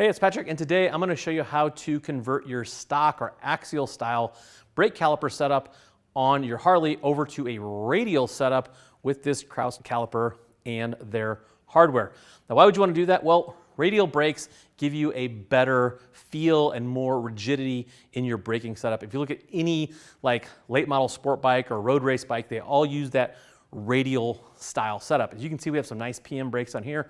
Hey, it's Patrick, and today I'm going to show you how to convert your stock or axial style brake caliper setup on your Harley over to a radial setup with this Kraus caliper and their hardware. Now, why would you want to do that? Well, radial brakes give you a better feel and more rigidity in your braking setup. If you look at any like late model sport bike or road race bike, they all use that radial style setup. As you can see, we have some nice PM brakes on here.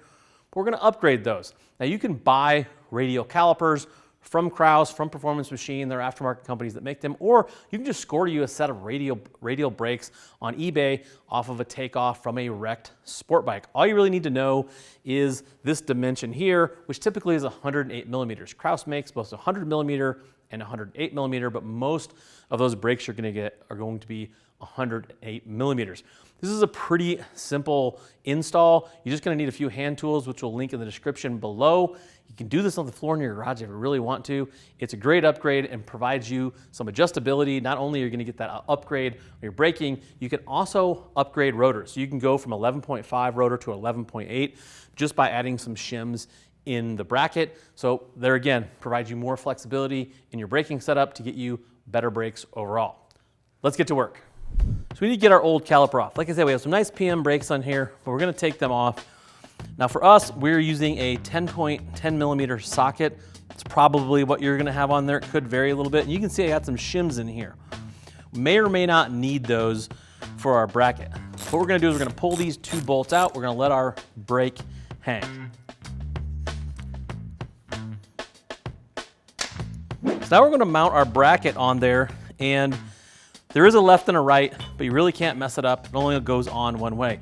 We're going to upgrade those. Now you can buy radial calipers from Kraus, from Performance Machine, they're aftermarket companies that make them, or you can just score you a set of radial brakes on eBay off of a takeoff from a wrecked sport bike. All you really need to know is this dimension here, which typically is 108 millimeters. Kraus makes both 100 millimeter and 108 millimeter, but most of those brakes you're going to get are going to be 108 millimeters. This is a pretty simple install. You're just going to need a few hand tools, which we'll link in the description below. You can do this on the floor in your garage if you really want to. It's a great upgrade and provides you some adjustability. Not only are you going to get that upgrade on your braking, you can also upgrade rotors. So you can go from 11.5 rotor to 11.8 just by adding some shims in the bracket. So there again, provides you more flexibility in your braking setup to get you better brakes overall. Let's get to work. So we need to get our old caliper off. Like I said, we have some nice PM brakes on here, but we're going to take them off. Now for us, we're using a 10 millimeter socket. It's probably what you're going to have on there. It could vary a little bit. And you can see I got some shims in here. May or may not need those for our bracket. What we're going to do is we're going to pull these two bolts out. We're going to let our brake hang. So now we're going to mount our bracket on there, and there is a left and a right, but you really can't mess it up. It only goes on one way.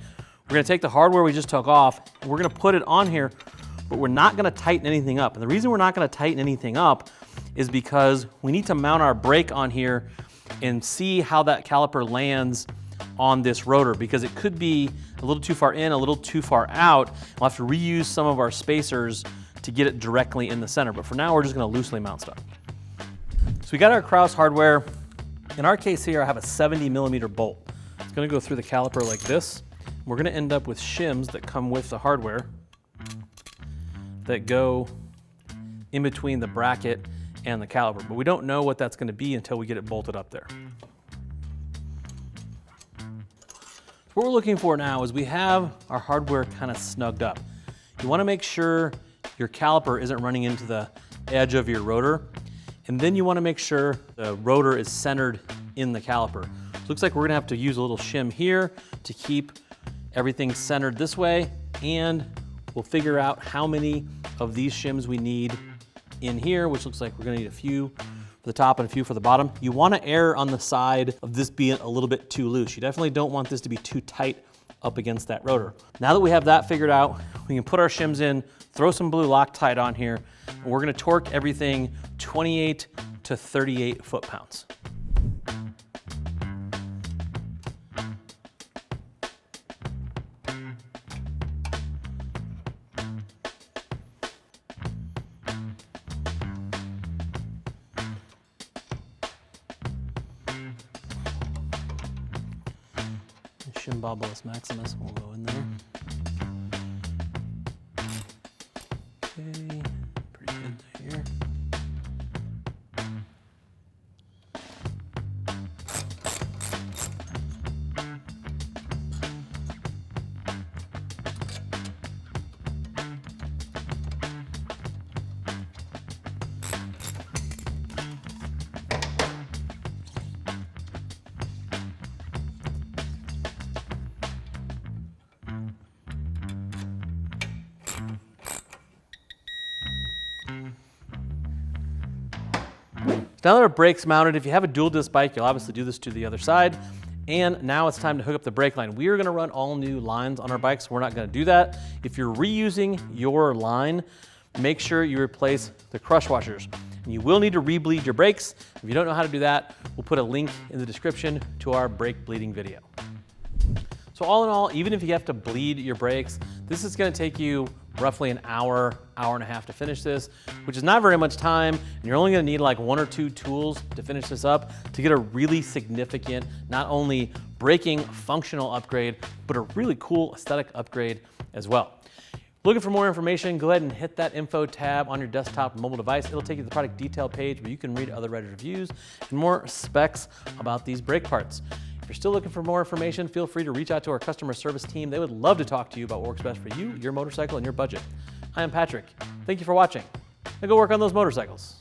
We're going to take the hardware we just took off, and we're going to put it on here, but we're not going to tighten anything up. And the reason we're not going to tighten anything up is because we need to mount our brake on here and see how that caliper lands on this rotor, because it could be a little too far in, a little too far out. We'll have to reuse some of our spacers to get it directly in the center. But for now, we're just going to loosely mount stuff. So we got our Kraus hardware. In our case here, I have a 70 millimeter bolt. It's going to go through the caliper like this. We're going to end up with shims that come with the hardware that go in between the bracket and the caliper, but we don't know what that's going to be until we get it bolted up there. What we're looking for now is we have our hardware kind of snugged up. You want to make sure your caliper isn't running into the edge of your rotor. And then you want to make sure the rotor is centered in the caliper. So it looks like we're going to have to use a little shim here to keep everything centered this way, and we'll figure out how many of these shims we need in here, which looks like we're going to need a few for the top and a few for the bottom. You want to err on the side of this being a little bit too loose. You definitely don't want this to be too tight up against that rotor. Now that we have that figured out, we can put our shims in, throw some blue Loctite on here, and we're going to torque everything 28 to 38 foot-pounds. Shimbobulus Maximus will go in there. Okay, pretty good here. Now that our brake's mounted, if you have a dual disc bike, you'll obviously do this to the other side. And now it's time to hook up the brake line. We are gonna run all new lines on our bikes, so we're not gonna do that. If you're reusing your line, make sure you replace the crush washers. And you will need to re-bleed your brakes. If you don't know how to do that, we'll put a link in the description to our brake bleeding video. So all in all, even if you have to bleed your brakes, this is gonna take you roughly an hour, hour and a half to finish this, which is not very much time, and you're only gonna need like one or two tools to finish this up to get a really significant, not only braking functional upgrade, but a really cool aesthetic upgrade as well. Looking for more information, go ahead and hit that info tab on your desktop or mobile device. It'll take you to the product detail page where you can read other Reddit reviews and more specs about these brake parts. If you're still looking for more information, feel free to reach out to our customer service team. They would love to talk to you about what works best for you, your motorcycle, and your budget. I am Patrick. Thank you for watching. Now go work on those motorcycles.